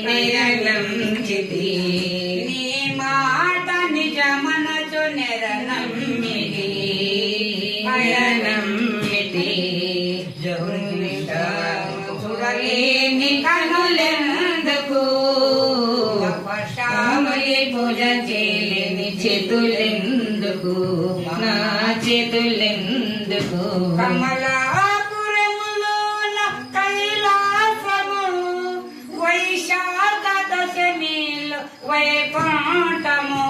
నిరనంచితి నీ మాట నిజమనచు నిరనమ్మితి అయనమ్మితి చూడలేని కనులెందుకు పశామలి పూజ చేయలేని చేతులెందుకు నా చేతులెందుకు కమలాపురములోన కైలాసము వైశాఖ దశమిలో వైకుంఠము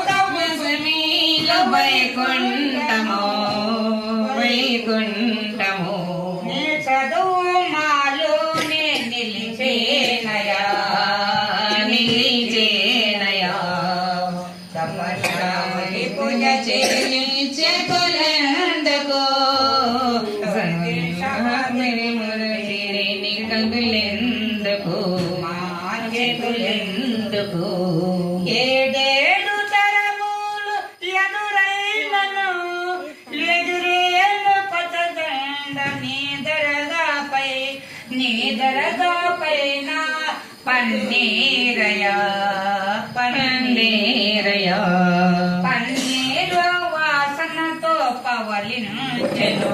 దశమిలో వైకుంఠము వైకుంఠము నీ చదువు మాలోనే నిలిచేనయా నిలిచేనయా తపస్సామలి పూజ చేతులెందుకు మురళి కందులెందుకు మా చేతులెందుకు ఏడేడు తరములు ఎదురైనను ఎదురేను పచ్చదండ నీ దరగాపైన పన్నీరయా పన్నీరయా పన్నీరు వాసనతో పవలించెను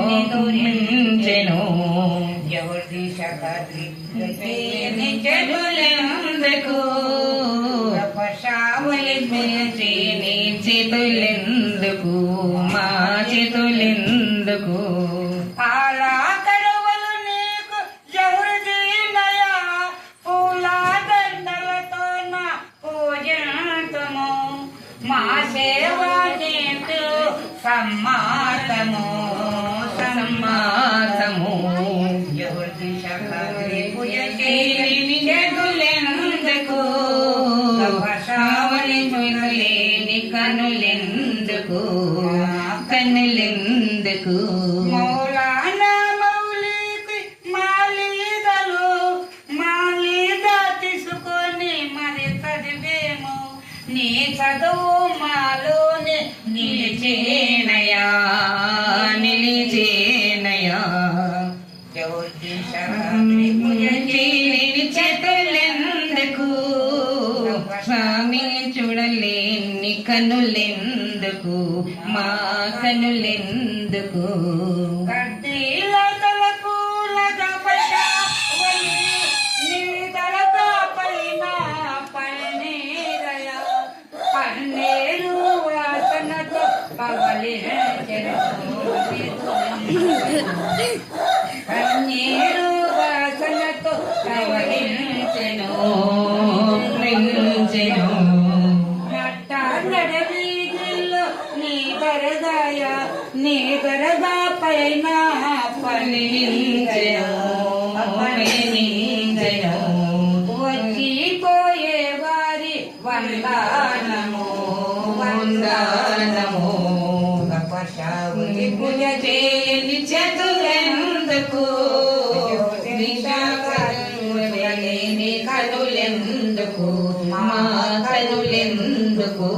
నిదురించెను ఎవరి శకత్రి చెడులెందుకు పశావలి పేచి నీ చేతులెందుకు మా చేతులెందుకు పాలా కరువలు నీకు జహృదీనయా పూల దండలతో నా పూజంతము మా సేవ నీకు సమ్మాతము సమ్మాతము ఎవరి శకత్రి పూజ చేయని చేతులెందుకు పశావలి చూడలేని కనులెందుకు కనులెందుకు మౌలాన మౌలికి మాలీద తీసుకొని మరి చదివేము నీ చదువు మాలోనే నిలిచేనయా నిలిచేనయా చేతులెందుకు స్వామి చూడలేని కనులెందుకు మా కనులెందుకు పన్నీరు వాసనతో పన్నీరు వాసనతో పవలించెను నడవీధిలో నీ దరగా పైన పలించెను వచ్చిపోయే వారి వందనము వందనము తపస్సావలి పూజ చేయని చేతులెందుకు లేని కనులెందుకు మా కనులెందుకు